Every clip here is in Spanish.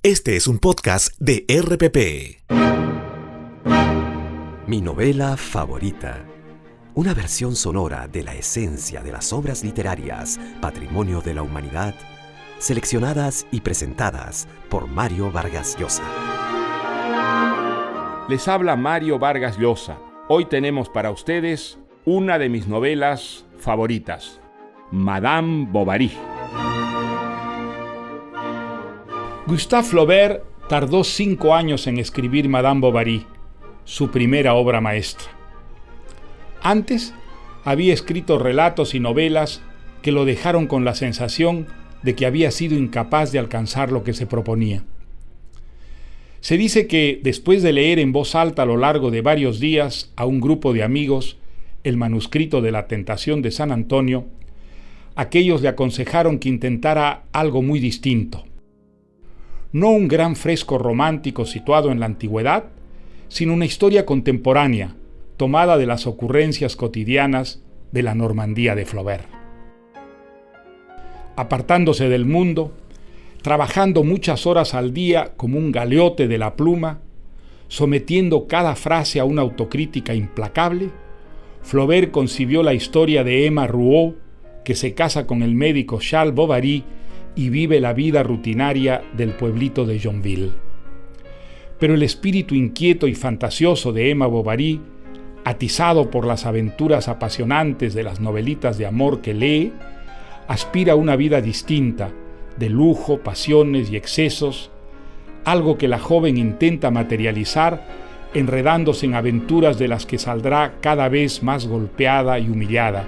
Este es un podcast de RPP. Mi novela favorita. Una versión sonora de la esencia de las obras literarias, patrimonio de la humanidad, seleccionadas y presentadas por Mario Vargas Llosa. Les habla Mario Vargas Llosa. Hoy tenemos para ustedes una de mis novelas favoritas, Madame Bovary. Gustave Flaubert tardó 5 años en escribir Madame Bovary, su primera obra maestra. Antes, había escrito relatos y novelas que lo dejaron con la sensación de que había sido incapaz de alcanzar lo que se proponía. Se dice que, después de leer en voz alta a lo largo de varios días a un grupo de amigos el manuscrito de La Tentación de San Antonio, aquellos le aconsejaron que intentara algo muy distinto. No un gran fresco romántico situado en la antigüedad, sino una historia contemporánea, tomada de las ocurrencias cotidianas de la Normandía de Flaubert. Apartándose del mundo, trabajando muchas horas al día como un galeote de la pluma, sometiendo cada frase a una autocrítica implacable, Flaubert concibió la historia de Emma Rouault, que se casa con el médico Charles Bovary y vive la vida rutinaria del pueblito de Yonville. Pero el espíritu inquieto y fantasioso de Emma Bovary, atizado por las aventuras apasionantes de las novelitas de amor que lee, aspira a una vida distinta, de lujo, pasiones y excesos, algo que la joven intenta materializar enredándose en aventuras de las que saldrá cada vez más golpeada y humillada,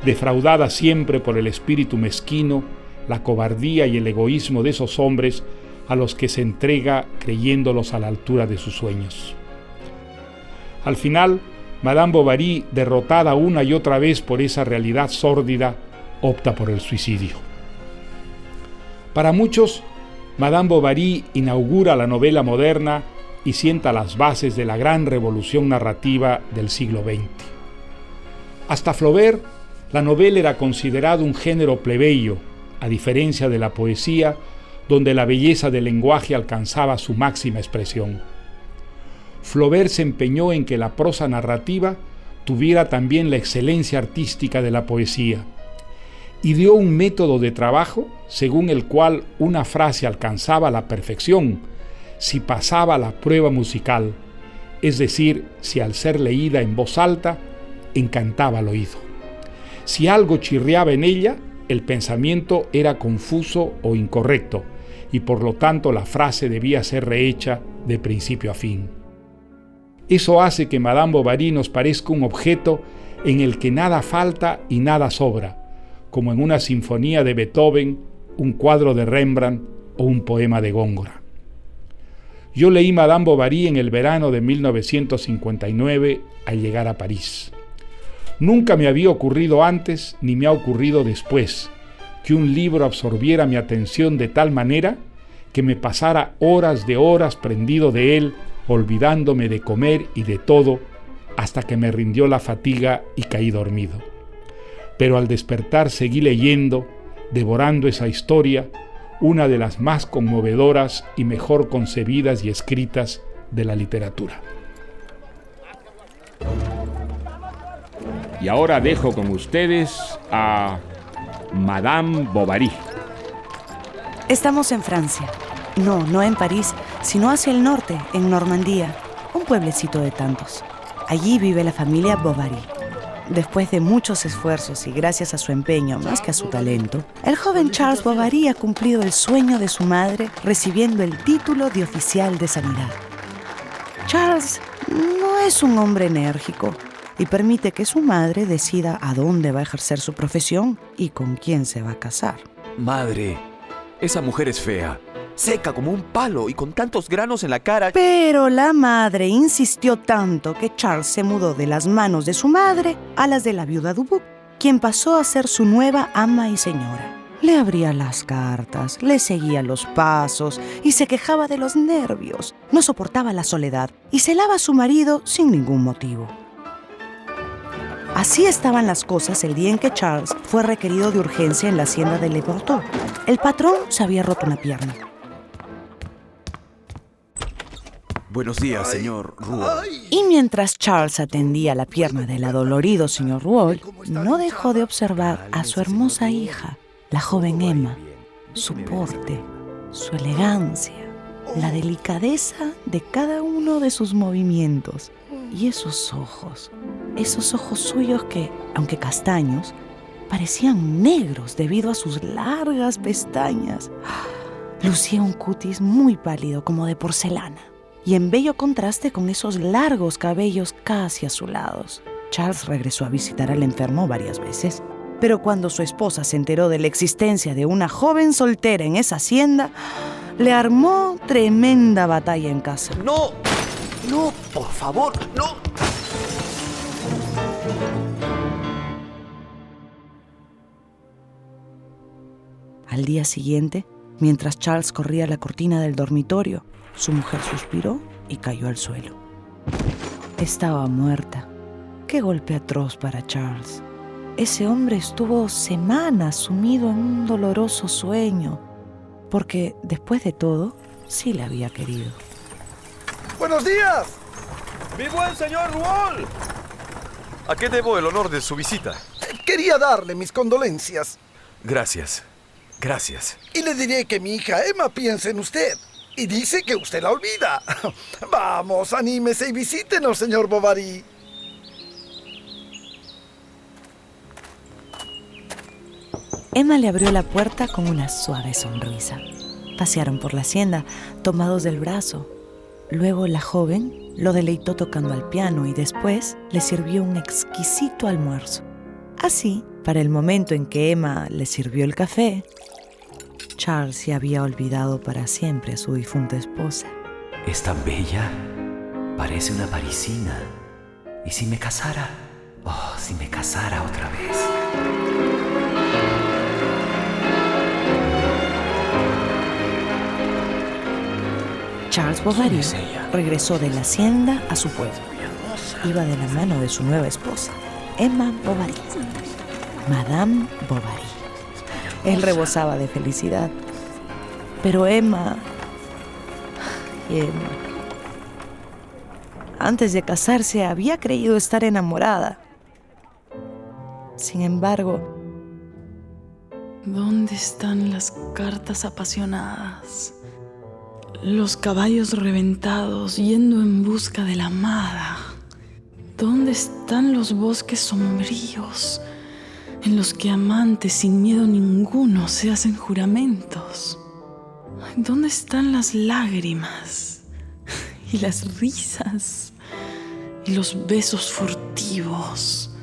defraudada siempre por el espíritu mezquino, la cobardía y el egoísmo de esos hombres a los que se entrega creyéndolos a la altura de sus sueños. Al final, Madame Bovary, derrotada una y otra vez por esa realidad sórdida, opta por el suicidio. Para muchos, Madame Bovary inaugura la novela moderna y sienta las bases de la gran revolución narrativa del siglo XX. Hasta Flaubert, la novela era considerada un género plebeyo, a diferencia de la poesía, donde la belleza del lenguaje alcanzaba su máxima expresión. Flaubert se empeñó en que la prosa narrativa tuviera también la excelencia artística de la poesía, y dio un método de trabajo según el cual una frase alcanzaba la perfección si pasaba la prueba musical, es decir, si al ser leída en voz alta, encantaba al oído. Si algo chirriaba en ella, el pensamiento era confuso o incorrecto, y por lo tanto la frase debía ser rehecha de principio a fin. Eso hace que Madame Bovary nos parezca un objeto en el que nada falta y nada sobra, como en una sinfonía de Beethoven, un cuadro de Rembrandt o un poema de Góngora. Yo leí Madame Bovary en el verano de 1959 al llegar a París. Nunca me había ocurrido antes, ni me ha ocurrido después, que un libro absorbiera mi atención de tal manera que me pasara horas de horas prendido de él, olvidándome de comer y de todo, hasta que me rindió la fatiga y caí dormido. Pero al despertar seguí leyendo, devorando esa historia, una de las más conmovedoras y mejor concebidas y escritas de la literatura. Y ahora dejo con ustedes a Madame Bovary. Estamos en Francia. No en París, sino hacia el norte, en Normandía, un pueblecito de tantos. Allí vive la familia Bovary. Después de muchos esfuerzos y gracias a su empeño más que a su talento, el joven Charles Bovary ha cumplido el sueño de su madre recibiendo el título de oficial de sanidad. Charles no es un hombre enérgico y permite que su madre decida a dónde va a ejercer su profesión y con quién se va a casar. Madre, esa mujer es fea, seca como un palo y con tantos granos en la cara. Pero la madre insistió tanto que Charles se mudó de las manos de su madre a las de la viuda Dubuc, quien pasó a ser su nueva ama y señora. Le abría las cartas, le seguía los pasos y se quejaba de los nervios. No soportaba la soledad y celaba a su marido sin ningún motivo. Así estaban las cosas el día en que Charles fue requerido de urgencia en la hacienda de Le Bordeaux. El patrón se había roto una pierna. Buenos días, señor Rouault. Y mientras Charles atendía la pierna del adolorido señor Rouault, no dejó de observar a su hermosa hija, la joven Emma, su porte, su elegancia, la delicadeza de cada uno de sus movimientos y esos ojos suyos que, aunque castaños, parecían negros debido a sus largas pestañas. Lucía un cutis muy pálido como de porcelana y en bello contraste con esos largos cabellos casi azulados. Charles regresó a visitar al enfermo varias veces, pero cuando su esposa se enteró de la existencia de una joven soltera en esa hacienda, le armó tremenda batalla en casa. ¡No! ¡No, por favor, no! Al día siguiente, mientras Charles corría la cortina del dormitorio, su mujer suspiró y cayó al suelo. Estaba muerta. ¡Qué golpe atroz para Charles! Ese hombre estuvo semanas sumido en un doloroso sueño, porque, después de todo, sí la había querido. ¡Buenos días! ¡Mi buen señor Rouault! ¿A qué debo el honor de su visita? Quería darle mis condolencias. Gracias. Gracias. Y le diré que mi hija Emma piensa en usted. Y dice que usted la olvida. Vamos, anímese y visítenos, señor Bovary. Emma le abrió la puerta con una suave sonrisa. Pasearon por la hacienda, tomados del brazo. Luego la joven lo deleitó tocando al piano y después le sirvió un exquisito almuerzo. Así, para el momento en que Emma le sirvió el café, Charles se había olvidado para siempre a su difunta esposa. Es tan bella, parece una parisina. ¿Y si me casara? Oh, si me casara otra vez. Charles Bovary regresó de la hacienda a su pueblo. Iba de la mano de su nueva esposa, Emma Bovary, Madame Bovary. Él rebosaba de felicidad. Pero Emma... Antes de casarse había creído estar enamorada. Sin embargo... ¿Dónde están las cartas apasionadas? Los caballos reventados yendo en busca de la amada. ¿Dónde están los bosques sombríos en los que amantes sin miedo ninguno se hacen juramentos? ¿Dónde están las lágrimas y las risas y los besos furtivos?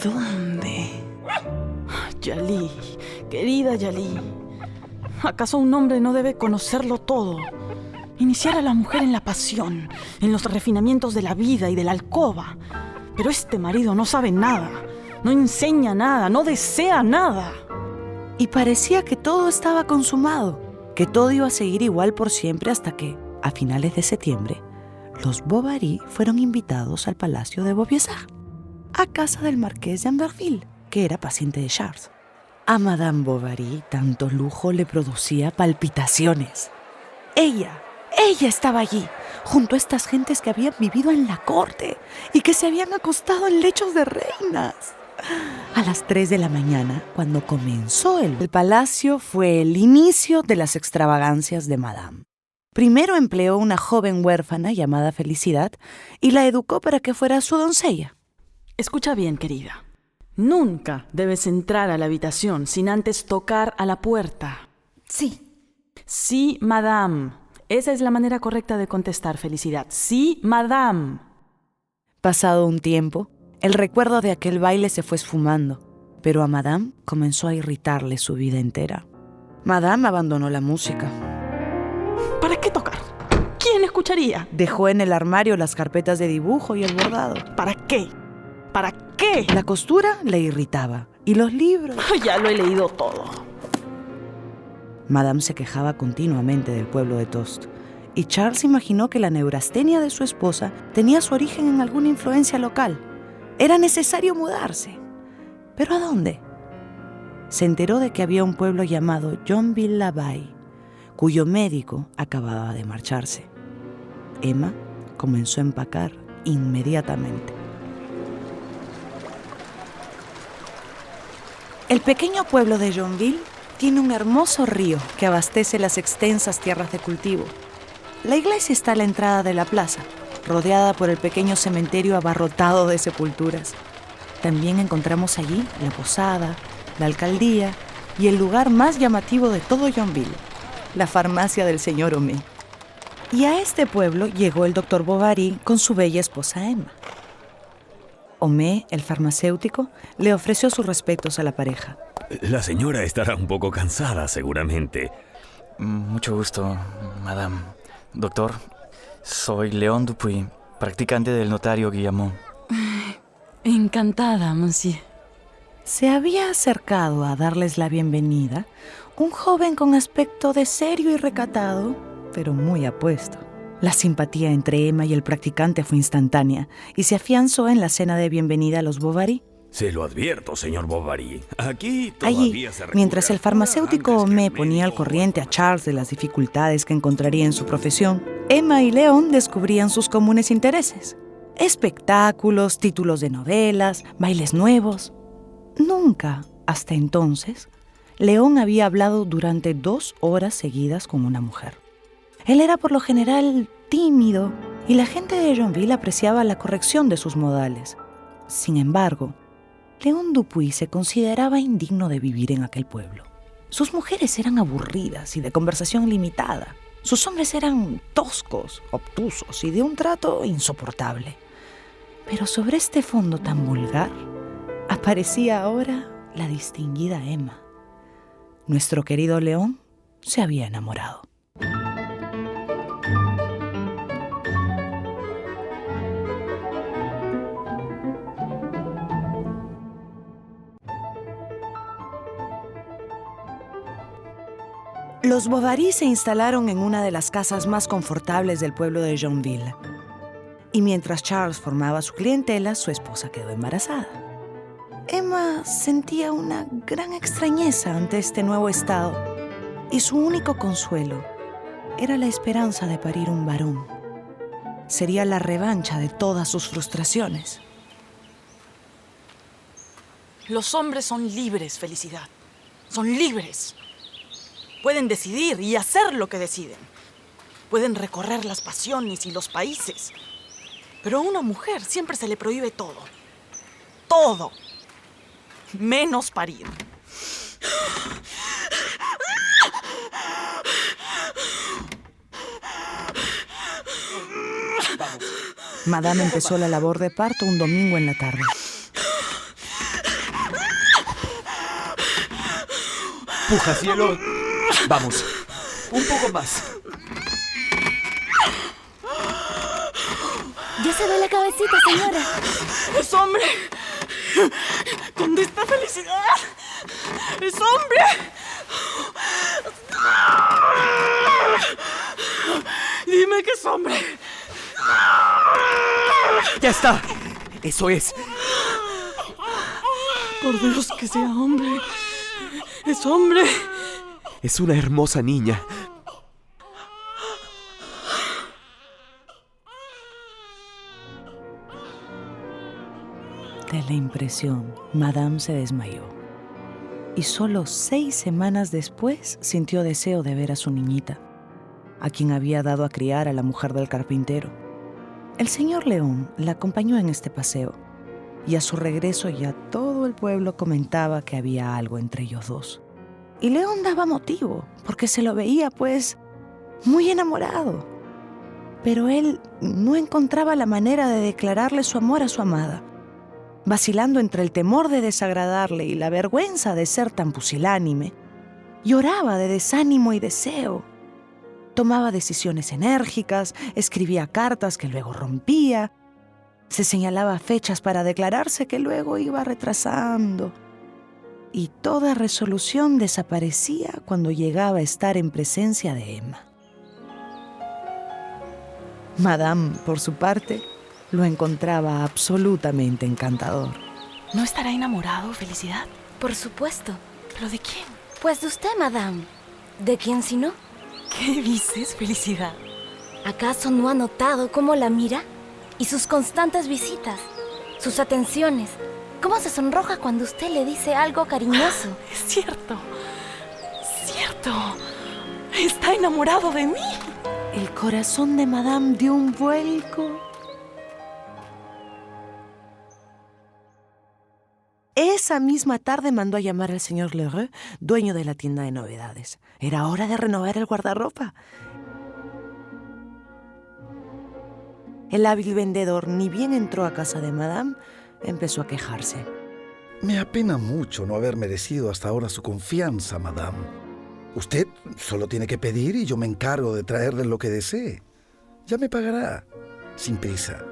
¿Dónde? Yali, querida Yali, ¿acaso un hombre no debe conocerlo todo? Iniciar a la mujer en la pasión, en los refinamientos de la vida y de la alcoba. Pero este marido no sabe nada, no enseña nada, no desea nada. Y parecía que todo estaba consumado, que todo iba a seguir igual por siempre hasta que, a finales de septiembre, los Bovary fueron invitados al palacio de Beaupiessard, a casa del marqués de Amberville, que era paciente de Charles. A Madame Bovary tanto lujo le producía palpitaciones. Ella estaba allí, junto a estas gentes que habían vivido en la corte y que se habían acostado en lechos de reinas. A las 3 de la mañana, cuando comenzó el palacio, fue el inicio de las extravagancias de Madame. Primero empleó una joven huérfana llamada Felicidad y la educó para que fuera su doncella. Escucha bien, querida. Nunca debes entrar a la habitación sin antes tocar a la puerta. Sí. Sí, madame. Esa es la manera correcta de contestar, Felicidad. Sí, madame. Pasado un tiempo, el recuerdo de aquel baile se fue esfumando, pero a Madame comenzó a irritarle su vida entera. Madame abandonó la música. ¿Para qué tocar? ¿Quién escucharía? Dejó en el armario las carpetas de dibujo y el bordado. ¿Para qué? ¿Para qué? La costura le irritaba. ¿Y los libros? Ya lo he leído todo. Madame se quejaba continuamente del pueblo de Tost, y Charles imaginó que la neurastenia de su esposa tenía su origen en alguna influencia local. Era necesario mudarse. ¿Pero a dónde? Se enteró de que había un pueblo llamado Yonville-l'Abbaye, cuyo médico acababa de marcharse. Emma comenzó a empacar inmediatamente. El pequeño pueblo de Yonville tiene un hermoso río que abastece las extensas tierras de cultivo. La iglesia está a la entrada de la plaza, rodeada por el pequeño cementerio abarrotado de sepulturas. También encontramos allí la posada, la alcaldía y el lugar más llamativo de todo Yonville, la farmacia del señor Homais. Y a este pueblo llegó el doctor Bovary con su bella esposa Emma. Homais, el farmacéutico, le ofreció sus respetos a la pareja. La señora estará un poco cansada, seguramente. Mucho gusto, madame. Doctor, soy Léon Dupuy, practicante del notario Guillamón. Encantada, monsieur. Se había acercado a darles la bienvenida un joven con aspecto de serio y recatado, pero muy apuesto. La simpatía entre Emma y el practicante fue instantánea y se afianzó en la cena de bienvenida a los Bovary. Se lo advierto, señor Bovary. Aquí todavía Allí, mientras el farmacéutico Homais ponía al corriente a Charles de las dificultades que encontraría en su profesión, Emma y Léon descubrían sus comunes intereses. Espectáculos, títulos de novelas, bailes nuevos. Nunca, hasta entonces, Léon había hablado durante 2 horas seguidas con una mujer. Él era por lo general tímido y la gente de Yonville apreciaba la corrección de sus modales. Sin embargo, Léon Dupuy se consideraba indigno de vivir en aquel pueblo. Sus mujeres eran aburridas y de conversación limitada. Sus hombres eran toscos, obtusos y de un trato insoportable. Pero sobre este fondo tan vulgar, aparecía ahora la distinguida Emma. Nuestro querido Léon se había enamorado. Los Bovary se instalaron en una de las casas más confortables del pueblo de Yonville. Y mientras Charles formaba su clientela, su esposa quedó embarazada. Emma sentía una gran extrañeza ante este nuevo estado y su único consuelo era la esperanza de parir un varón. Sería la revancha de todas sus frustraciones. Los hombres son libres, Felicidad. Son libres. Pueden decidir y hacer lo que deciden. Pueden recorrer las pasiones y los países. Pero a una mujer siempre se le prohíbe todo. Todo. Menos parir. Madame empezó la labor de parto un domingo en la tarde. ¡Puja, cielo! Vamos, un poco más. Ya se ve la cabecita, señora. ¡Es hombre! ¿Dónde está Felicidad? ¡Es hombre! Dime que es hombre. ¡Ya está! ¡Eso es! Por Dios, que sea hombre. ¡Es hombre! Es una hermosa niña. De la impresión, Madame se desmayó. Y solo 6 semanas después sintió deseo de ver a su niñita, a quien había dado a criar a la mujer del carpintero. El señor Léon la acompañó en este paseo, y a su regreso ya todo el pueblo comentaba que había algo entre ellos dos. Y Léon daba motivo, porque se lo veía, pues, muy enamorado. Pero él no encontraba la manera de declararle su amor a su amada. Vacilando entre el temor de desagradarle y la vergüenza de ser tan pusilánime, lloraba de desánimo y deseo. Tomaba decisiones enérgicas, escribía cartas que luego rompía, se señalaba fechas para declararse que luego iba retrasando. Y toda resolución desaparecía cuando llegaba a estar en presencia de Emma. Madame, por su parte, lo encontraba absolutamente encantador. ¿No estará enamorado, Felicidad? Por supuesto. ¿Pero de quién? Pues de usted, madame. ¿De quién si no? ¿Qué dices, Felicidad? ¿Acaso no ha notado cómo la mira? Y sus constantes visitas, sus atenciones. ¿Cómo se sonroja cuando usted le dice algo cariñoso? Es cierto. Cierto. Está enamorado de mí. El corazón de Madame dio un vuelco. Esa misma tarde mandó a llamar al señor Lheureux, dueño de la tienda de novedades. Era hora de renovar el guardarropa. El hábil vendedor, ni bien entró a casa de Madame, empezó a quejarse. Me apena mucho no haber merecido hasta ahora su confianza, Madame. Usted solo tiene que pedir y yo me encargo de traerle lo que desee. Ya me pagará. Sin prisa,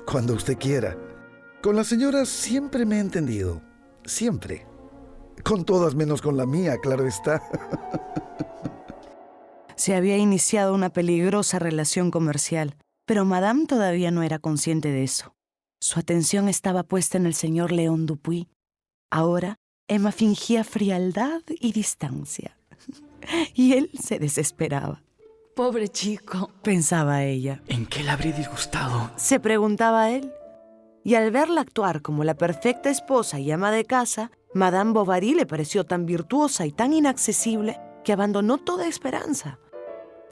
cuando usted quiera. Con las señoras siempre me he entendido. Siempre. Con todas menos con la mía, claro está. Se había iniciado una peligrosa relación comercial, pero Madame todavía no era consciente de eso. Su atención estaba puesta en el señor Léon Dupuy. Ahora, Emma fingía frialdad y distancia. Y él se desesperaba. Pobre chico, pensaba ella. ¿En qué le habré disgustado? Se preguntaba él. Y al verla actuar como la perfecta esposa y ama de casa, Madame Bovary le pareció tan virtuosa y tan inaccesible que abandonó toda esperanza.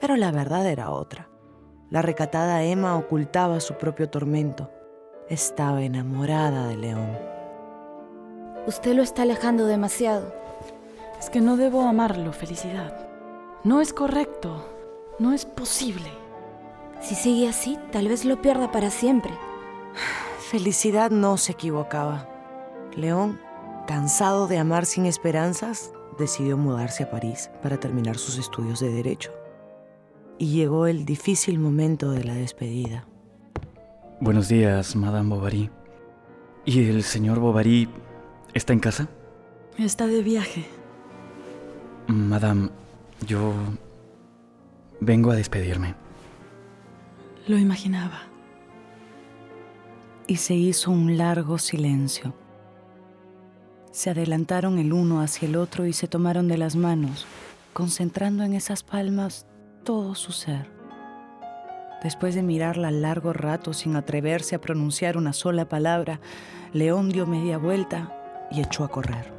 Pero la verdad era otra. La recatada Emma ocultaba su propio tormento. Estaba enamorada de León. Usted lo está alejando demasiado. es que no debo amarlo, Felicidad. No es correcto, no es posible. Si sigue así, tal vez lo pierda para siempre. Felicidad no se equivocaba. León, cansado de amar sin esperanzas, decidió mudarse a París para terminar sus estudios de Derecho. Y llegó el difícil momento de la despedida. Buenos días, Madame Bovary. ¿Y el señor Bovary está en casa? Está de viaje. Madame, yo vengo a despedirme. Lo imaginaba. Y se hizo un largo silencio. Se adelantaron el uno hacia el otro y se tomaron de las manos, concentrando en esas palmas todo su ser. Después de mirarla largo rato sin atreverse a pronunciar una sola palabra, León dio media vuelta y echó a correr.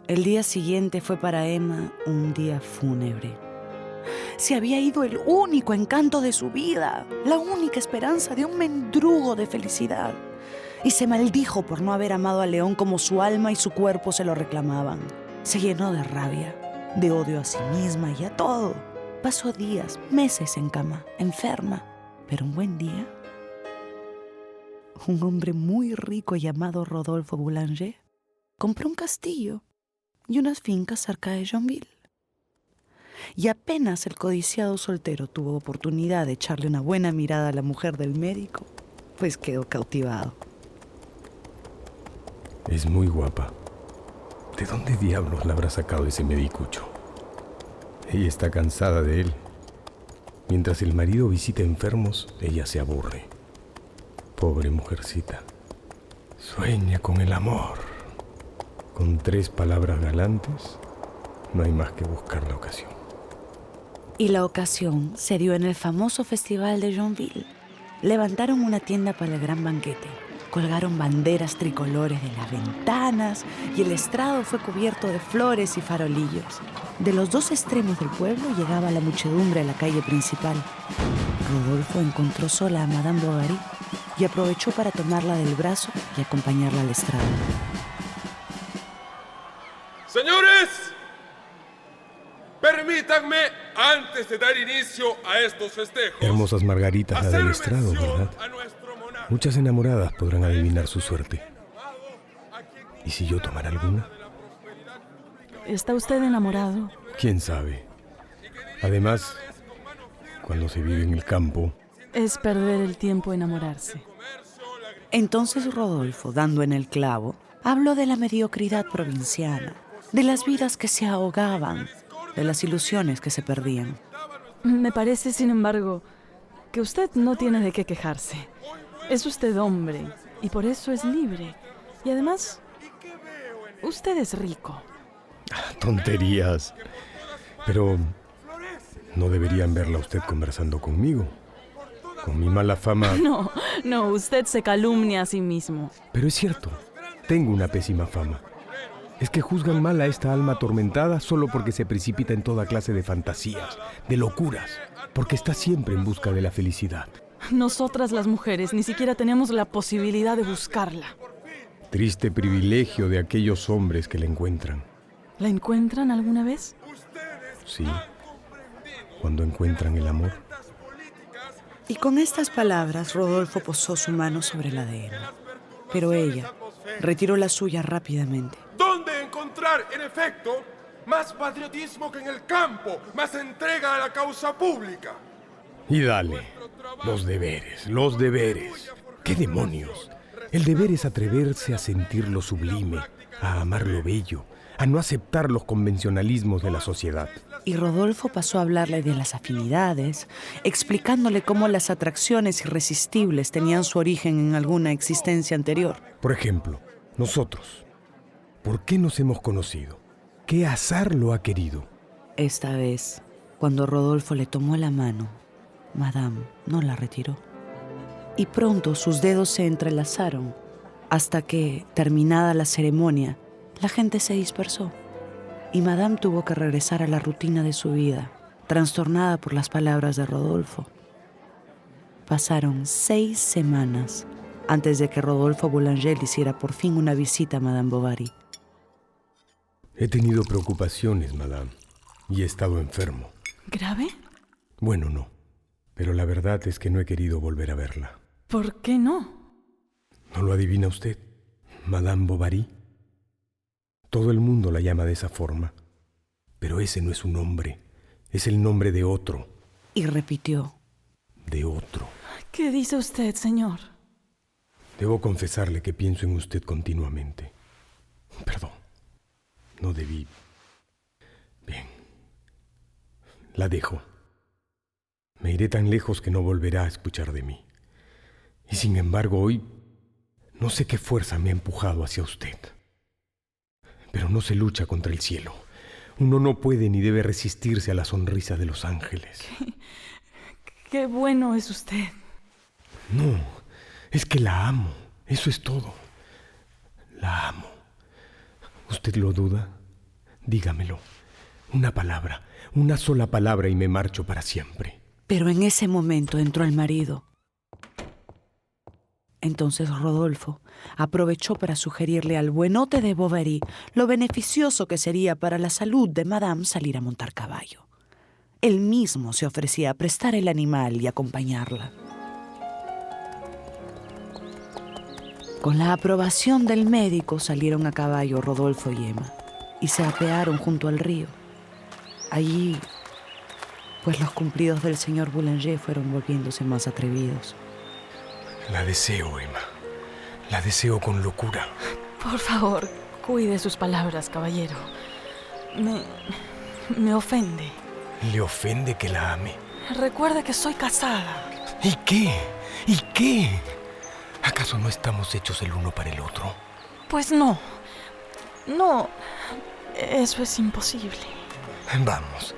El día siguiente fue para Emma un día fúnebre. Se había ido el único encanto de su vida, la única esperanza de un mendrugo de felicidad. Y se maldijo por no haber amado a León como su alma y su cuerpo se lo reclamaban. Se llenó de rabia, de odio a sí misma y a todo. Pasó días, meses en cama, enferma. Pero un buen día, un hombre muy rico llamado Rodolphe Boulanger compró un castillo y unas fincas cerca de Yonville. Y apenas el codiciado soltero tuvo oportunidad de echarle una buena mirada a la mujer del médico, pues quedó cautivado. Es muy guapa. ¿De dónde diablos la habrá sacado ese medicucho? Ella está cansada de él. Mientras el marido visita enfermos, ella se aburre. Pobre mujercita. Sueña con el amor. Con 3 palabras galantes, no hay más que buscar la ocasión. Y la ocasión se dio en el famoso festival de Yonville. Levantaron una tienda para el gran banquete. Colgaron banderas tricolores de las ventanas y el estrado fue cubierto de flores y farolillos. De los 2 extremos del pueblo llegaba la muchedumbre a la calle principal. Rodolfo encontró sola a Madame Bovary y aprovechó para tomarla del brazo y acompañarla al estrado. ¡Señores! Permítanme, antes de dar inicio a estos festejos, Hermosas margaritas la del estrado, ¿verdad? Muchas enamoradas podrán adivinar su suerte. ¿Y si yo tomara alguna? ¿Está usted enamorado? ¿Quién sabe? Además, cuando se vive en el campo... Es perder el tiempo enamorarse. Entonces Rodolfo, dando en el clavo, habló de la mediocridad provinciana, de las vidas que se ahogaban, de las ilusiones que se perdían. Me parece, sin embargo, que usted no tiene de qué quejarse. Es usted hombre y por eso es libre. Y además, usted es rico. Tonterías. Pero no deberían verla a usted conversando conmigo. Con mi mala fama... No, usted se calumnia a sí mismo. Pero es cierto, tengo una pésima fama. Es que juzgan mal a esta alma atormentada solo porque se precipita en toda clase de fantasías, de locuras, porque está siempre en busca de la felicidad. Nosotras las mujeres ni siquiera tenemos la posibilidad de buscarla. Triste privilegio de aquellos hombres que la encuentran. ¿La encuentran alguna vez? Sí, cuando encuentran el amor. Y con estas palabras, Rodolfo posó su mano sobre la de Emma. Pero ella retiró la suya rápidamente. ¿Dónde encontrar, en efecto, más patriotismo que en el campo, más entrega a la causa pública? Y dale, los deberes. ¿Qué demonios? El deber es atreverse a sentir lo sublime, a amar lo bello, a no aceptar los convencionalismos de la sociedad. Y Rodolfo pasó a hablarle de las afinidades, explicándole cómo las atracciones irresistibles tenían su origen en alguna existencia anterior. Por ejemplo, nosotros, ¿por qué nos hemos conocido? ¿Qué azar lo ha querido? Esta vez, cuando Rodolfo le tomó la mano, Madame no la retiró. Y pronto sus dedos se entrelazaron, hasta que, terminada la ceremonia, la gente se dispersó. Y Madame tuvo que regresar a la rutina de su vida, trastornada por las palabras de Rodolfo. Pasaron 6 semanas antes de que Rodolfo Boulanger le hiciera por fin una visita a Madame Bovary. He tenido preocupaciones, Madame, y he estado enfermo. ¿Grave? Bueno, no, pero la verdad es que no he querido volver a verla. ¿Por qué no? ¿No lo adivina usted, Madame Bovary? Todo el mundo la llama de esa forma, pero ese no es un nombre, es el nombre de otro. Y repitió. De otro. ¿Qué dice usted, señor? Debo confesarle que pienso en usted continuamente. Perdón, no debí. Bien, la dejo. Me iré tan lejos que no volverá a escuchar de mí. Y sin embargo, hoy no sé qué fuerza me ha empujado hacia usted. Pero no se lucha contra el cielo. Uno no puede ni debe resistirse a la sonrisa de los ángeles. Qué bueno es usted. No, es que la amo. Eso es todo. La amo. ¿Usted lo duda? Dígamelo. Una palabra, una sola palabra y me marcho para siempre. Pero en ese momento entró el marido. Entonces Rodolfo aprovechó para sugerirle al buenote de Bovary lo beneficioso que sería para la salud de Madame salir a montar caballo. Él mismo se ofrecía a prestar el animal y acompañarla. Con la aprobación del médico salieron a caballo Rodolfo y Emma y se apearon junto al río. Allí, pues los cumplidos del señor Boulanger fueron volviéndose más atrevidos. La deseo, Emma. La deseo con locura. Por favor, cuide sus palabras, caballero. Me ofende. ¿Le ofende que la ame? Recuerde que soy casada. ¿Y qué? ¿Y qué? ¿Acaso no estamos hechos el uno para el otro? Pues no. No. Eso es imposible. Vamos.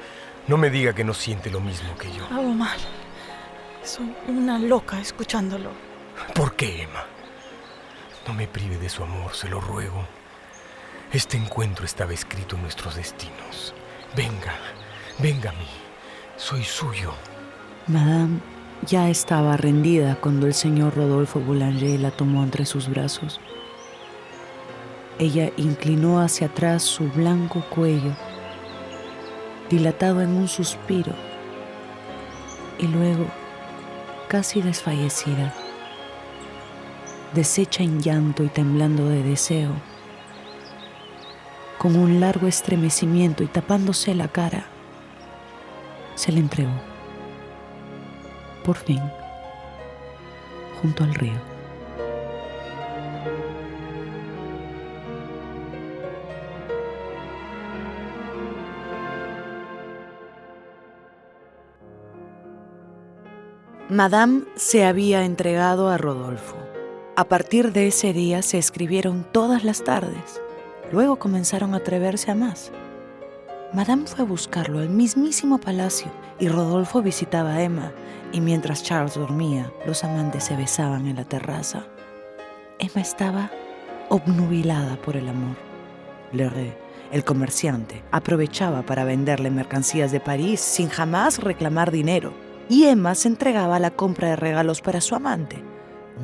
No me diga que no siente lo mismo que yo. Hago mal. Soy una loca escuchándolo. ¿Por qué, Emma? No me prive de su amor, se lo ruego. Este encuentro estaba escrito en nuestros destinos. Venga a mí. Soy suyo. Madame ya estaba rendida cuando el señor Rodolfo Boulanger la tomó entre sus brazos. Ella inclinó hacia atrás su blanco cuello, dilatado en un suspiro, y luego, casi desfallecida, deshecha en llanto y temblando de deseo, con un largo estremecimiento y tapándose la cara, se le entregó, por fin, junto al río. Madame se había entregado a Rodolfo. A partir de ese día se escribieron todas las tardes. Luego comenzaron a atreverse a más. Madame fue a buscarlo al mismísimo palacio y Rodolfo visitaba a Emma, y mientras Charles dormía, los amantes se besaban en la terraza. Emma estaba obnubilada por el amor. Leray, el comerciante, aprovechaba para venderle mercancías de París sin jamás reclamar dinero, y Emma se entregaba a la compra de regalos para su amante: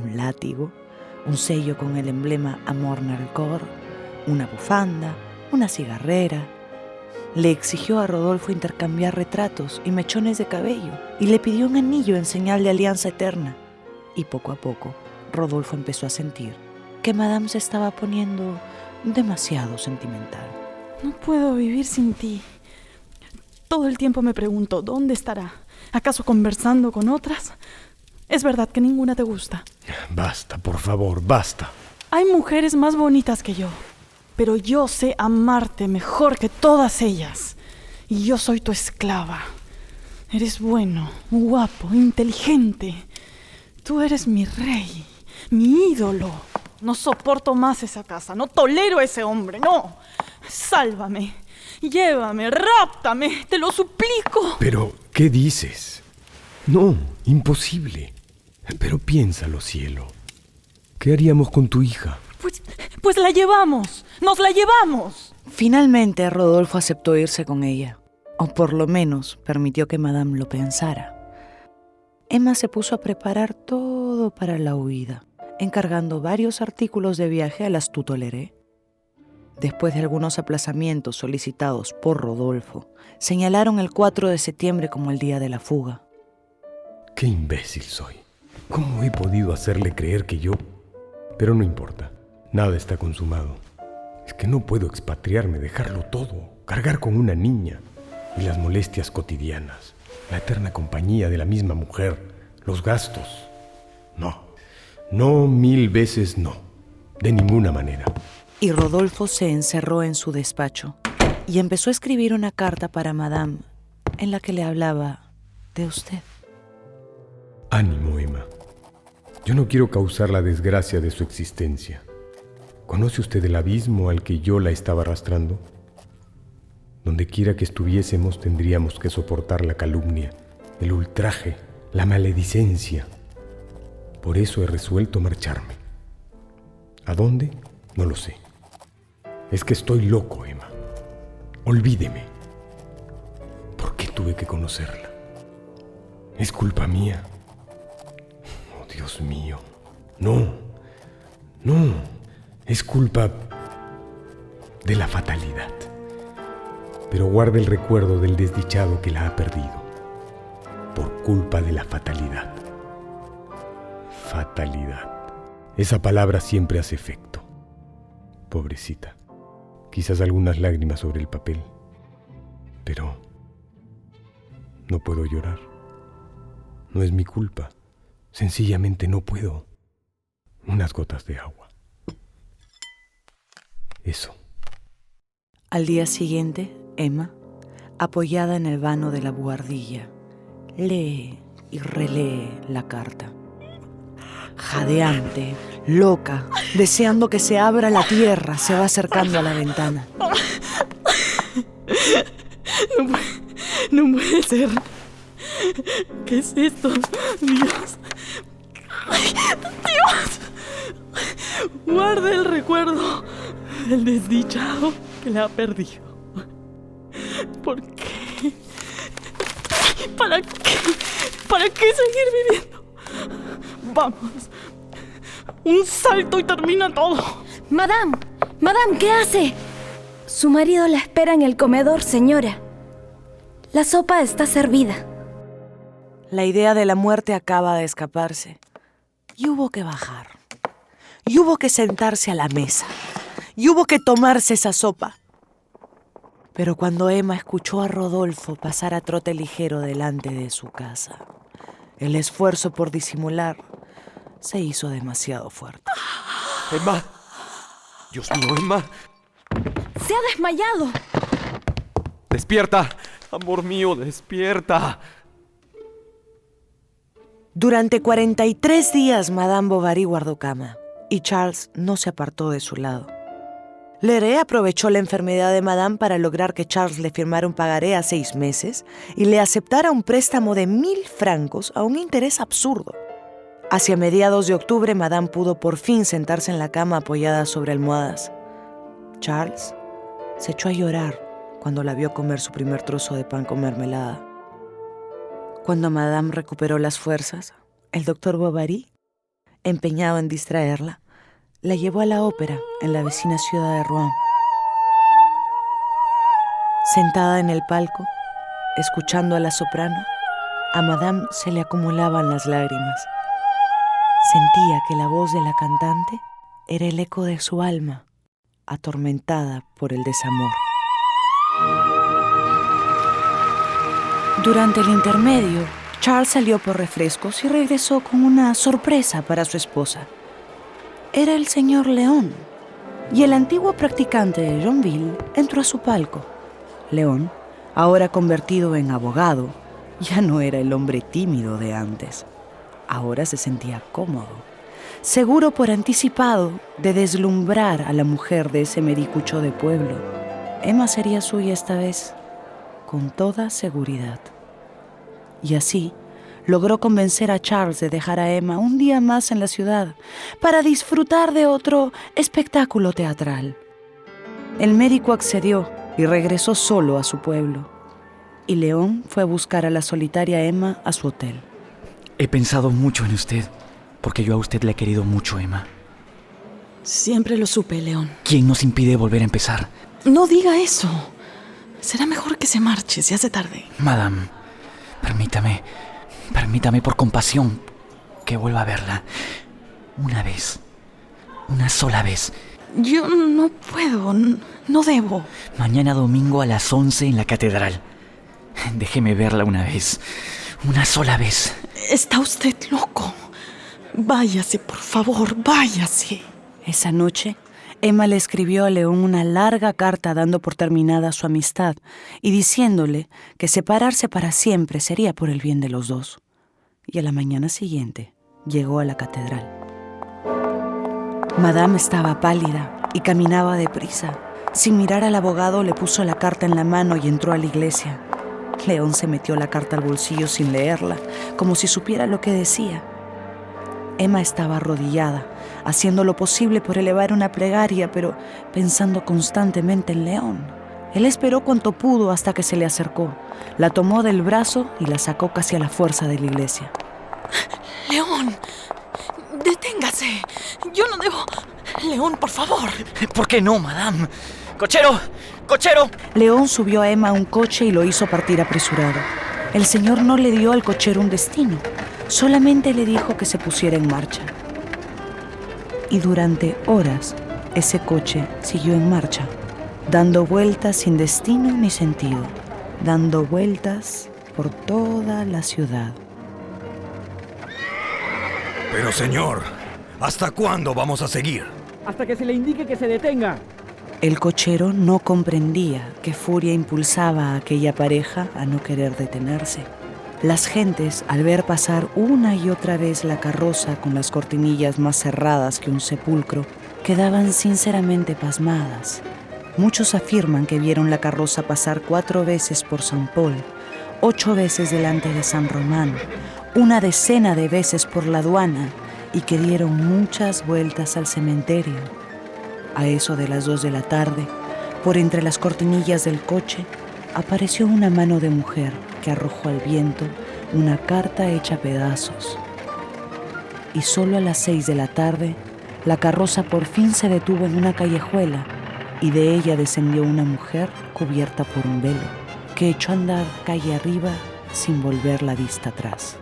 un látigo, un sello con el emblema Amor Nalcor, una bufanda, una cigarrera. Le exigió a Rodolfo intercambiar retratos y mechones de cabello y le pidió un anillo en señal de alianza eterna. Y poco a poco, Rodolfo empezó a sentir que Madame se estaba poniendo demasiado sentimental. No puedo vivir sin ti. Todo el tiempo me pregunto, ¿dónde estará? ¿Acaso conversando con otras? Es verdad que ninguna te gusta. Basta, por favor, basta. Hay mujeres más bonitas que yo, pero yo sé amarte mejor que todas ellas. Y yo soy tu esclava. Eres bueno, guapo, inteligente. Tú eres mi rey, mi ídolo. No soporto más esa casa, no tolero a ese hombre, no. Sálvame, llévame, ráptame, te lo suplico. Pero, ¿qué dices? No, imposible. Pero piénsalo, cielo. ¿Qué haríamos con tu hija? Pues la llevamos, nos la llevamos. Finalmente, Rodolfo aceptó irse con ella, o por lo menos permitió que Madame lo pensara. Emma se puso a preparar todo para la huida, encargando varios artículos de viaje al astuto Leray. Después de algunos aplazamientos solicitados por Rodolfo, señalaron el 4 de septiembre como el día de la fuga. ¡Qué imbécil soy! ¿Cómo he podido hacerle creer que yo...? Pero no importa, nada está consumado. Es que no puedo expatriarme, dejarlo todo, cargar con una niña y las molestias cotidianas, la eterna compañía de la misma mujer, los gastos. No, 1000 veces no, de ninguna manera. Y Rodolfo se encerró en su despacho y empezó a escribir una carta para Madame en la que le hablaba de usted. Ánimo, Emma. Yo no quiero causar la desgracia de su existencia. ¿Conoce usted el abismo al que yo la estaba arrastrando? Donde quiera que estuviésemos tendríamos que soportar la calumnia, el ultraje, la maledicencia. Por eso he resuelto marcharme. ¿A dónde? No lo sé. Es que estoy loco, Emma. Olvídeme. ¿Por qué tuve que conocerla? ¿Es culpa mía? Oh, Dios mío. No. Es culpa de la fatalidad. Pero guarda el recuerdo del desdichado que la ha perdido. Por culpa de la fatalidad. Fatalidad. Esa palabra siempre hace efecto. Pobrecita. Quizás algunas lágrimas sobre el papel. Pero no puedo llorar. No es mi culpa. Sencillamente no puedo. Unas gotas de agua. Eso. Al día siguiente, Emma, apoyada en el vano de la buhardilla, lee y relee la carta. Jadeante, loca, deseando que se abra la tierra, se va acercando a la ventana. No puede ser. ¿Qué es esto? Dios. Dios. Guarda el recuerdo del desdichado que la ha perdido. ¿Por qué? ¿Para qué? ¿Para qué seguir viviendo? Vamos. Un salto y termina todo. Madame, ¿qué hace? Su marido la espera en el comedor, señora. La sopa está servida. La idea de la muerte acaba de escaparse. Y hubo que bajar. Y hubo que sentarse a la mesa. Y hubo que tomarse esa sopa. Pero cuando Emma escuchó a Rodolfo pasar a trote ligero delante de su casa, el esfuerzo por disimular se hizo demasiado fuerte. Emma. Dios mío, Emma. ¡Se ha desmayado! ¡Despierta! Amor mío, despierta. Durante 43 días Madame Bovary guardó cama y Charles no se apartó de su lado. Leray aprovechó la enfermedad de Madame para lograr que Charles le firmara un pagaré a 6 meses y le aceptara un préstamo de 1.000 francos a un interés absurdo. Hacia mediados de octubre, Madame pudo por fin sentarse en la cama apoyada sobre almohadas. Charles se echó a llorar cuando la vio comer su primer trozo de pan con mermelada. Cuando Madame recuperó las fuerzas, el doctor Bovary, empeñado en distraerla, la llevó a la ópera en la vecina ciudad de Rouen. Sentada en el palco, escuchando a la soprano, a Madame se le acumulaban las lágrimas. Sentía que la voz de la cantante era el eco de su alma, atormentada por el desamor. Durante el intermedio, Charles salió por refrescos y regresó con una sorpresa para su esposa. Era el señor Léon, y el antiguo practicante de Yonville entró a su palco. Léon, ahora convertido en abogado, ya no era el hombre tímido de antes. Ahora se sentía cómodo, seguro por anticipado de deslumbrar a la mujer de ese medicucho de pueblo. Emma sería suya esta vez, con toda seguridad. Y así logró convencer a Charles de dejar a Emma un día más en la ciudad para disfrutar de otro espectáculo teatral. El médico accedió y regresó solo a su pueblo. Y Léon fue a buscar a la solitaria Emma a su hotel. He pensado mucho en usted, porque yo a usted le he querido mucho, Emma. Siempre lo supe, Léon. ¿Quién nos impide volver a empezar? No diga eso. Será mejor que se marche, se hace tarde. Madame, permítame por compasión que vuelva a verla. Una vez. Una sola vez. Yo no puedo, no debo. Mañana domingo a las 11 en la catedral. Déjeme verla una vez. Una sola vez. Está usted loco. Váyase, por favor, váyase. Esa noche, Emma le escribió a Léon una larga carta dando por terminada su amistad y diciéndole que separarse para siempre sería por el bien de los dos. Y a la mañana siguiente llegó a la catedral. Madame estaba pálida y caminaba deprisa. Sin mirar al abogado, le puso la carta en la mano y entró a la iglesia. Léon se metió la carta al bolsillo sin leerla, como si supiera lo que decía. Emma estaba arrodillada, haciendo lo posible por elevar una plegaria, pero pensando constantemente en Léon. Él esperó cuanto pudo hasta que se le acercó, la tomó del brazo y la sacó casi a la fuerza de la iglesia. Léon, deténgase. Yo no debo... Léon, por favor. ¿Por qué no, madame? ¡Cochero! ¡Cochero! Léon subió a Emma a un coche y lo hizo partir apresurado. El señor no le dio al cochero un destino, solamente le dijo que se pusiera en marcha. Y durante horas, ese coche siguió en marcha, dando vueltas sin destino ni sentido, dando vueltas por toda la ciudad. Pero señor, ¿hasta cuándo vamos a seguir? Hasta que se le indique que se detenga. El cochero no comprendía qué furia impulsaba a aquella pareja a no querer detenerse. Las gentes, al ver pasar una y otra vez la carroza con las cortinillas más cerradas que un sepulcro, quedaban sinceramente pasmadas. Muchos afirman que vieron la carroza pasar 4 veces por San Paul, 8 veces delante de San Román, 1 decena de veces por la aduana y que dieron muchas vueltas al cementerio. A eso de las 2 de la tarde, por entre las cortinillas del coche, apareció una mano de mujer que arrojó al viento una carta hecha pedazos. Y solo a las 6 de la tarde, la carroza por fin se detuvo en una callejuela y de ella descendió una mujer cubierta por un velo, que echó a andar calle arriba sin volver la vista atrás.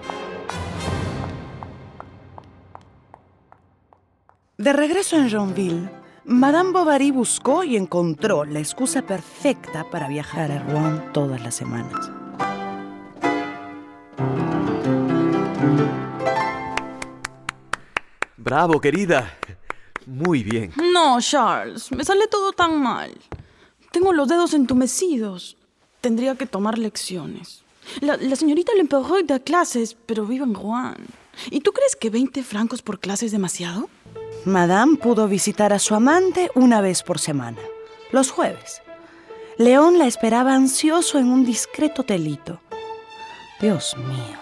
De regreso en Yonville, Madame Bovary buscó y encontró la excusa perfecta para viajar a Rouen todas las semanas. ¡Bravo, querida! Muy bien. No, Charles, me sale todo tan mal. Tengo los dedos entumecidos. Tendría que tomar lecciones. La señorita Lempereur da clases, pero vive en Rouen. ¿Y tú crees que 20 francos por clase es demasiado? Madame pudo visitar a su amante una vez por semana, los jueves. León la esperaba ansioso en un discreto hotelito. Dios mío,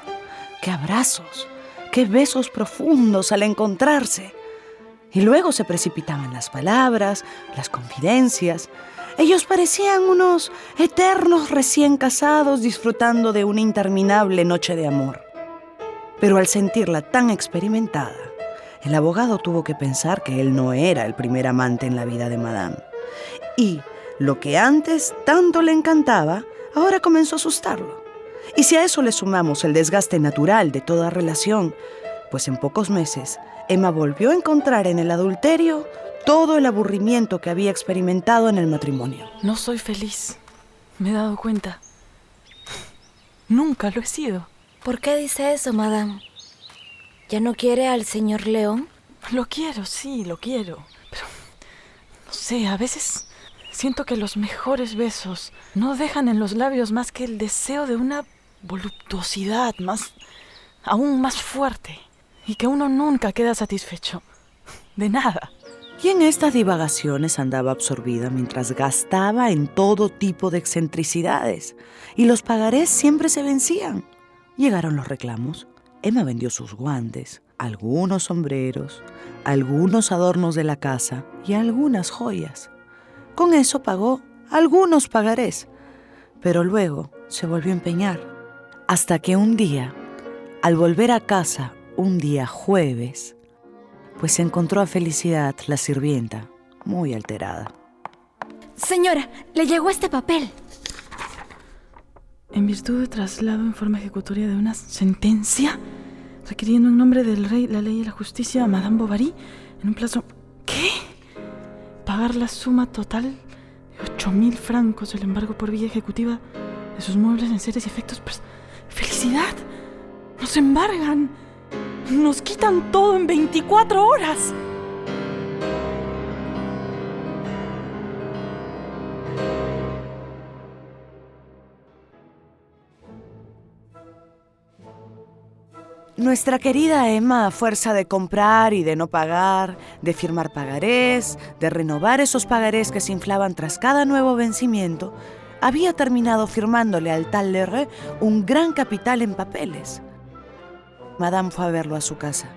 qué abrazos, qué besos profundos al encontrarse. Y luego se precipitaban las palabras, las confidencias. Ellos parecían unos eternos recién casados disfrutando de una interminable noche de amor. Pero al sentirla tan experimentada, el abogado tuvo que pensar que él no era el primer amante en la vida de Madame. Y lo que antes tanto le encantaba, ahora comenzó a asustarlo. Y si a eso le sumamos el desgaste natural de toda relación, pues en pocos meses Emma volvió a encontrar en el adulterio todo el aburrimiento que había experimentado en el matrimonio. No soy feliz. Me he dado cuenta. Nunca lo he sido. ¿Por qué dice eso, Madame? ¿Ya no quiere al señor León? Lo quiero, sí, lo quiero. Pero, no sé, a veces siento que los mejores besos no dejan en los labios más que el deseo de una voluptuosidad aún más fuerte. Y que uno nunca queda satisfecho. De nada. Y en estas divagaciones andaba absorbida mientras gastaba en todo tipo de excentricidades. Y los pagarés siempre se vencían. Llegaron los reclamos. Emma vendió sus guantes, algunos sombreros, algunos adornos de la casa y algunas joyas. Con eso pagó algunos pagarés. Pero luego se volvió a empeñar. Hasta que un día, al volver a casa, un día jueves, pues encontró a Felicidad, la sirvienta, muy alterada. Señora, le llegó este papel. En virtud de traslado en forma ejecutoria de una sentencia requiriendo en nombre del rey, la ley y la justicia a Madame Bovary en un plazo... ¿Qué? Pagar la suma total de 8.000 francos, el embargo por vía ejecutiva de sus muebles, enseres y efectos. Pues, ¡felicidad! ¡Nos embargan! ¡Nos quitan todo en 24 horas! Nuestra querida Emma, a fuerza de comprar y de no pagar, de firmar pagarés, de renovar esos pagarés que se inflaban tras cada nuevo vencimiento, había terminado firmándole al tal Lerre un gran capital en papeles. Madame fue a verlo a su casa,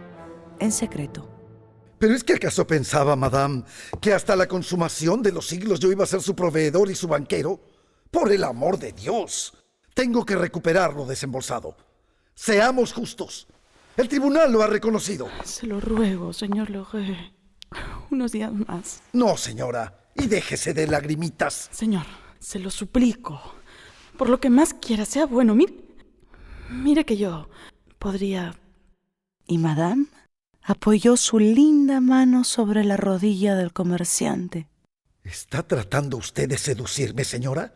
en secreto. ¿Pero es que acaso pensaba, Madame, que hasta la consumación de los siglos yo iba a ser su proveedor y su banquero? Por el amor de Dios, tengo que recuperar lo desembolsado. Seamos justos. El tribunal lo ha reconocido. Se lo ruego, señor Lerre. Unos días más. No, señora. Y déjese de lagrimitas. Señor, se lo suplico. Por lo que más quiera, sea bueno. Mire que yo podría... Y Madame apoyó su linda mano sobre la rodilla del comerciante. ¿Está tratando usted de seducirme, señora?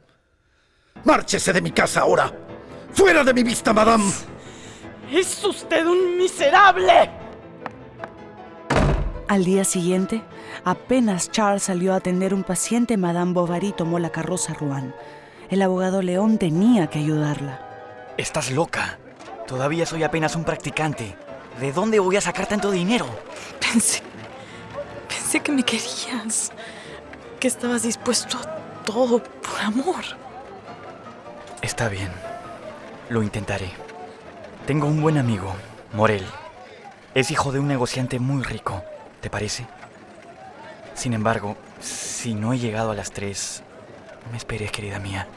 ¡Márchese de mi casa ahora! ¡Fuera de mi vista, Madame! ¡Es usted un miserable! Al día siguiente, apenas Charles salió a atender un paciente, Madame Bovary tomó la carroza a Rouen. El abogado León tenía que ayudarla. Estás loca. Todavía soy apenas un practicante. ¿De dónde voy a sacar tanto dinero? Pensé que me querías. Que estabas dispuesto a todo por amor. Está bien. Lo intentaré. Tengo un buen amigo, Morel. Es hijo de un negociante muy rico, ¿te parece? Sin embargo, si no he llegado a las 3, no me esperes, querida mía.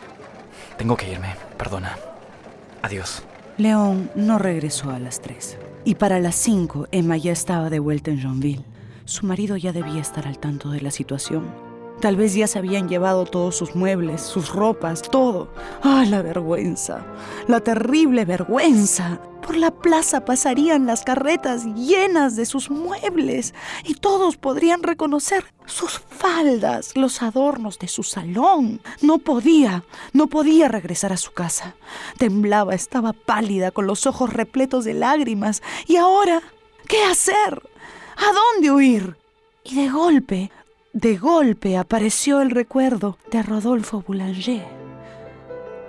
Tengo que irme, perdona. Adiós. León no regresó a las 3. Y para las 5, Emma ya estaba de vuelta en Yonville. Su marido ya debía estar al tanto de la situación. Tal vez ya se habían llevado todos sus muebles, sus ropas, todo. ¡Ah, la vergüenza! ¡La terrible vergüenza! Por la plaza pasarían las carretas llenas de sus muebles y todos podrían reconocer sus faldas, los adornos de su salón. No podía regresar a su casa. Temblaba, estaba pálida, con los ojos repletos de lágrimas. ¿Y ahora qué hacer? ¿A dónde huir? Y de golpe apareció el recuerdo de Rodolfo Boulanger.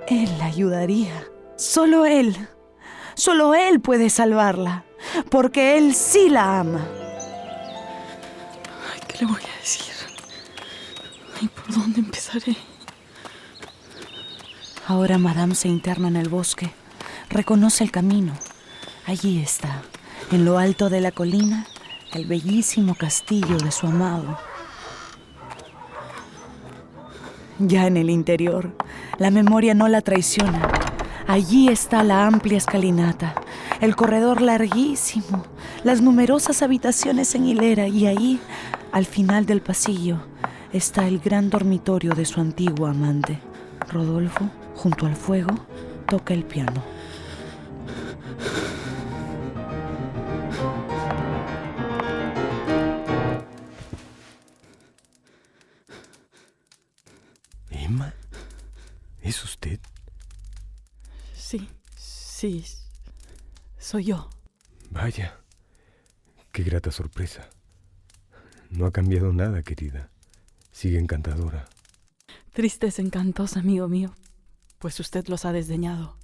Él la ayudaría. Solo él puede salvarla, porque él sí la ama. ¿Qué le voy a decir? Ay, ¿por dónde empezaré? Ahora Madame se interna en el bosque. Reconoce el camino. Allí está, en lo alto de la colina, el bellísimo castillo de su amado. Ya en el interior, la memoria no la traiciona. Allí está la amplia escalinata, el corredor larguísimo, las numerosas habitaciones en hilera y ahí, al final del pasillo, está el gran dormitorio de su antiguo amante. Rodolfo, junto al fuego, toca el piano. ¿Emma? ¿Es usted? Sí, soy yo. Vaya, qué grata sorpresa. No ha cambiado nada, querida. Sigue encantadora. Tristes encantos, amigo mío, pues usted los ha desdeñado.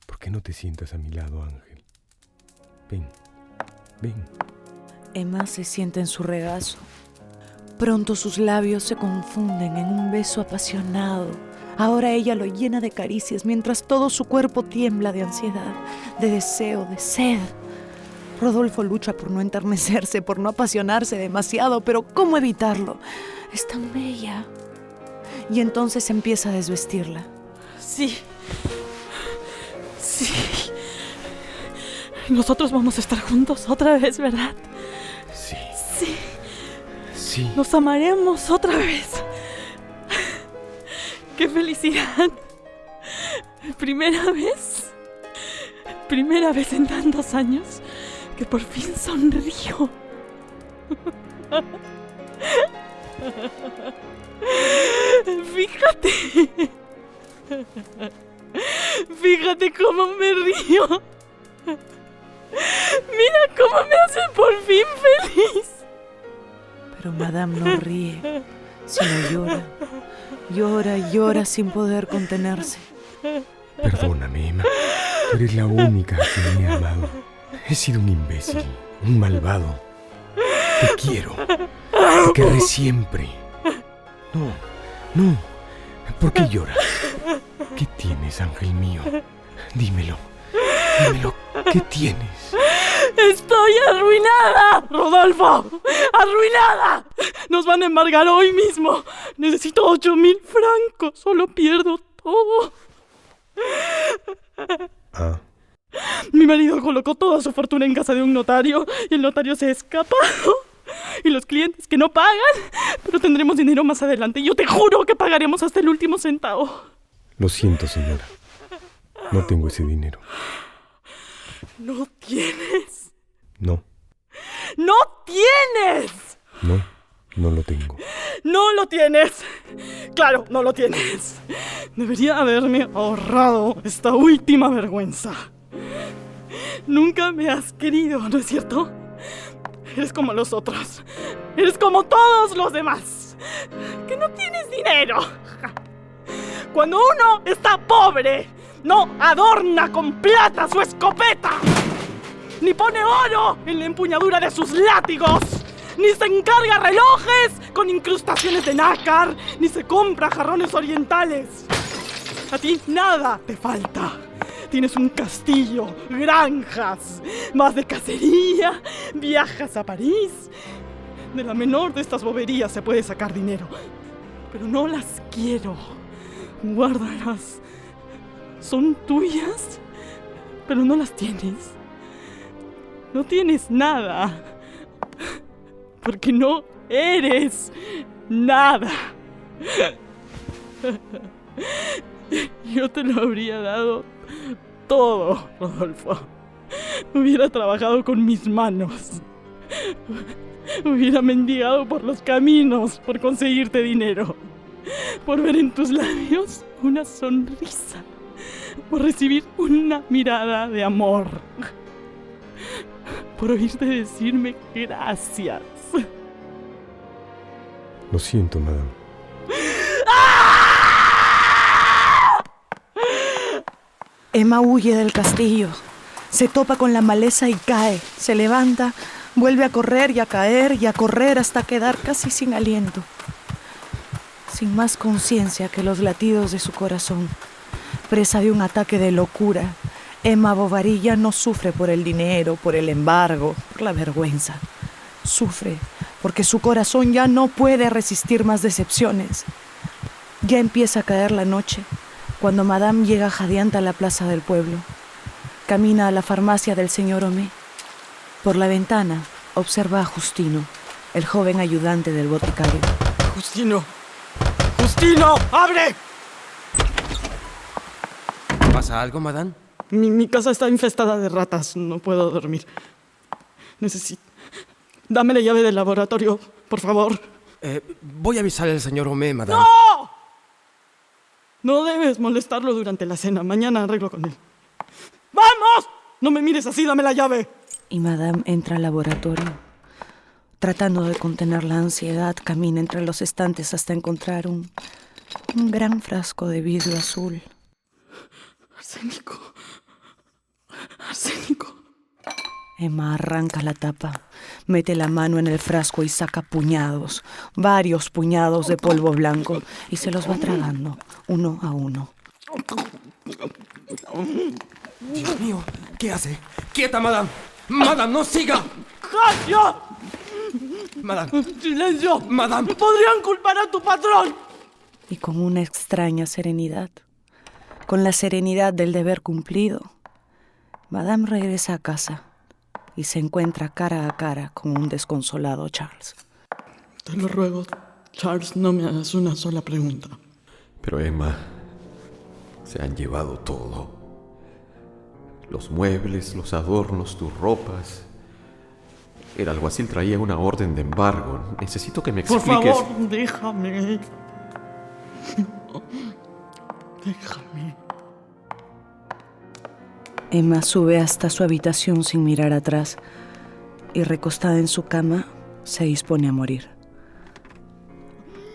¿Por qué no te sientas a mi lado, Ángel? Ven. Emma se sienta en su regazo. Pronto sus labios se confunden en un beso apasionado. Ahora ella lo llena de caricias mientras todo su cuerpo tiembla de ansiedad, de deseo, de sed. Rodolfo lucha por no enternecerse, por no apasionarse demasiado, pero ¿cómo evitarlo? Es tan bella. Y entonces empieza a desvestirla. Sí. Nosotros vamos a estar juntos otra vez, ¿verdad? Sí. Nos amaremos otra vez. ¡Qué felicidad! Primera vez en tantos años que por fin sonrío. Fíjate cómo me río. Mira cómo me hace por fin feliz. Pero Madame no ríe, sino llora. Llora sin poder contenerse. Perdóname, Emma. Tú eres la única que me ha amado. He sido un imbécil, un malvado. Te quiero. Te querré siempre. No. ¿Por qué lloras? ¿Qué tienes, ángel mío? Dímelo. ¿Qué tienes? ¡Estoy arruinada, Rodolfo! ¡Arruinada! Nos van a embargar hoy mismo. Necesito 8,000 francos. Solo pierdo todo. Mi marido colocó toda su fortuna en casa de un notario y el notario se ha escapado. Y los clientes que no pagan, pero tendremos dinero más adelante. Yo te juro que pagaremos hasta el último centavo. Lo siento, señora. No tengo ese dinero. ¿No tienes? No. ¡No tienes! No lo tengo. ¡No lo tienes! ¡Claro, no lo tienes! Debería haberme ahorrado esta última vergüenza. Nunca me has querido, ¿no es cierto? Eres como los otros. Eres como todos los demás. Que no tienes dinero. Cuando uno está pobre, no adorna con plata su escopeta, ni pone oro en la empuñadura de sus látigos, ni se encarga relojes con incrustaciones de nácar, ni se compra jarrones orientales. A ti nada te falta. Tienes un castillo, granjas, vas de cacería, viajas a París. De la menor de estas boberías se puede sacar dinero, pero no las quiero. Guárdalas. Son tuyas, pero no las tienes. No tienes nada, porque no eres nada. Yo te lo habría dado todo, Rodolfo. Hubiera trabajado con mis manos. Hubiera mendigado por los caminos por conseguirte dinero. Por ver en tus labios una sonrisa. Por recibir una mirada de amor. Por oírte decirme gracias. Lo siento, madame. Emma huye del castillo. Se topa con la maleza y cae. Se levanta, Vuelve a correr y a caer y a correr hasta quedar casi sin aliento, sin más conciencia que los latidos de su corazón. Presa de un ataque de locura, Emma Bovary ya no sufre por el dinero, por el embargo, por la vergüenza. Sufre porque su corazón ya no puede resistir más decepciones. Ya empieza a caer la noche, cuando Madame llega jadeante a la plaza del pueblo. Camina a la farmacia del señor Homais. Por la ventana observa a Justino, el joven ayudante del boticario. ¡Justino! ¡Justino! ¡Abre! ¿Pasa algo, madame? Mi casa está infestada de ratas. No puedo dormir. Necesito... Dame la llave del laboratorio, por favor. Voy a avisar al señor Homais, madame. ¡No! No debes molestarlo durante la cena. Mañana arreglo con él. ¡Vamos! No me mires así, dame la llave. Y Madame entra al laboratorio. Tratando de contener la ansiedad, camina entre los estantes hasta encontrar un gran frasco de vidrio azul. Arsénico. Arsénico. Emma arranca la tapa, mete la mano en el frasco y saca puñados, varios puñados de polvo blanco, y se los va tragando, uno a uno. Dios mío, ¿qué hace? ¡Quieta, madame! ¡Madame, no siga! ¡Calla! Madame. ¡Silencio! Madame. ¡Podrían culpar a tu patrón! Y con una extraña serenidad, con la serenidad del deber cumplido, Madame regresa a casa y se encuentra cara a cara con un desconsolado Charles. Te lo ruego, Charles, no me hagas una sola pregunta. Pero Emma, se han llevado todo. Los muebles, los adornos, tus ropas. El alguacil traía una orden de embargo. Necesito que me expliques... Por favor, déjame. Déjame. Emma sube hasta su habitación sin mirar atrás y, recostada en su cama, se dispone a morir.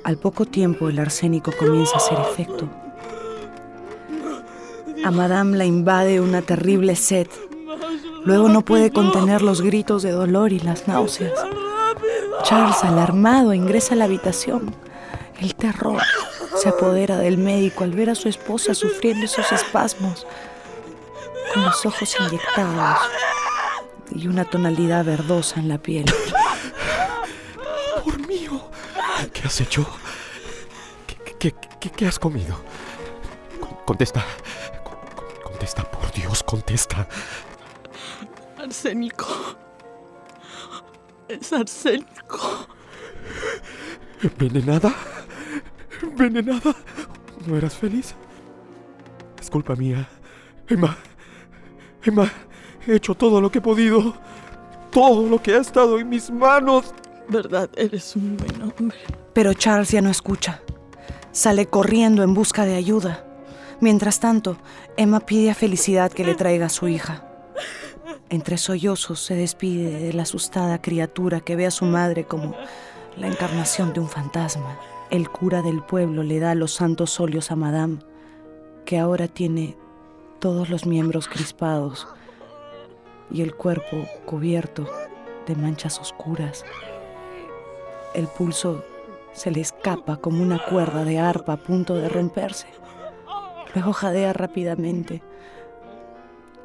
Al poco tiempo, el arsénico comienza a hacer efecto. A Madame la invade una terrible sed. Luego no puede contener los gritos de dolor y las náuseas. Charles, alarmado, ingresa a la habitación. El terror se apodera del médico al ver a su esposa sufriendo esos espasmos, con los ojos inyectados y una tonalidad verdosa en la piel. ¡Por mío! ¿Qué has hecho? ¿Qué has comido? Contesta. Contesta, por Dios, contesta. Arsénico. Es arsénico. ¿Envenenada? ¿Envenenada? ¿No eras feliz? Es culpa mía. Emma, he hecho todo lo que he podido. Todo lo que ha estado en mis manos. Verdad, eres un buen hombre. Pero Charles ya no escucha. Sale corriendo en busca de ayuda. Mientras tanto, Emma pide a Felicidad que le traiga a su hija. Entre sollozos se despide de la asustada criatura que ve a su madre como la encarnación de un fantasma. El cura del pueblo le da los santos óleos a Madame, que ahora tiene todos los miembros crispados y el cuerpo cubierto de manchas oscuras. El pulso se le escapa como una cuerda de arpa a punto de romperse. Luego jadea rápidamente.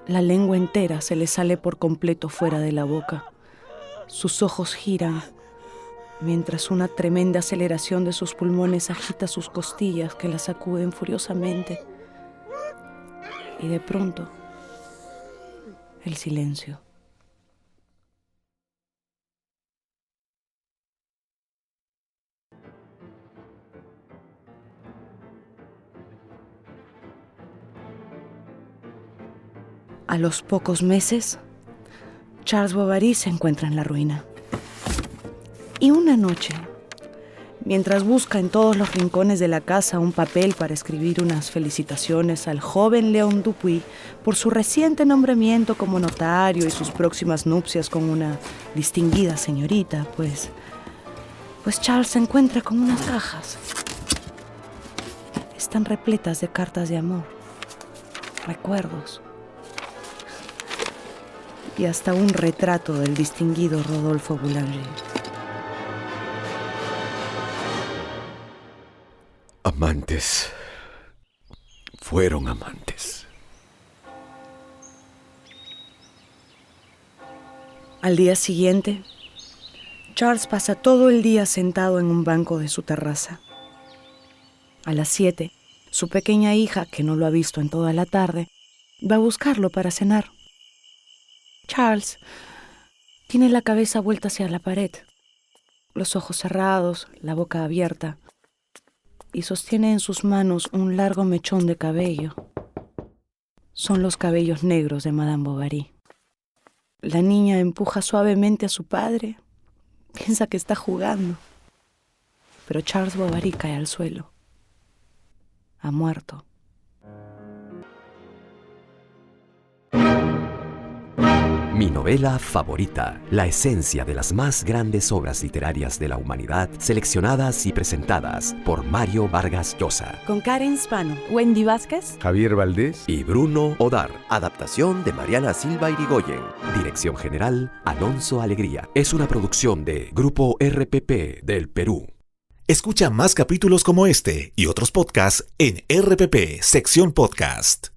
La lengua entera se le sale por completo fuera de la boca. Sus ojos giran, mientras una tremenda aceleración de sus pulmones agita sus costillas que la sacuden furiosamente. Y de pronto, el silencio. A los pocos meses, Charles Bovary se encuentra en la ruina. Y una noche, mientras busca en todos los rincones de la casa un papel para escribir unas felicitaciones al joven Léon Dupuy por su reciente nombramiento como notario y sus próximas nupcias con una distinguida señorita, pues Charles se encuentra con unas cajas. Están repletas de cartas de amor, recuerdos. y hasta un retrato del distinguido Rodolfo Boulanger. Amantes. Fueron amantes. Al día siguiente, Charles pasa todo el día sentado en un banco de su terraza. A las 7, su pequeña hija, que no lo ha visto en toda la tarde, va a buscarlo para cenar. Charles tiene la cabeza vuelta hacia la pared, los ojos cerrados, la boca abierta, y sostiene en sus manos un largo mechón de cabello. Son los cabellos negros de Madame Bovary. La niña empuja suavemente a su padre. Piensa que está jugando. Pero Charles Bovary cae al suelo. Ha muerto. Mi novela favorita, la esencia de las más grandes obras literarias de la humanidad, seleccionadas y presentadas por Mario Vargas Llosa. Con Karen Spano, Wendy Vázquez, Javier Valdés y Bruno Odar. Adaptación de Mariana Silva Irigoyen. Dirección general, Alonso Alegría. Es una producción de Grupo RPP del Perú. Escucha más capítulos como este y otros podcasts en RPP, sección podcast.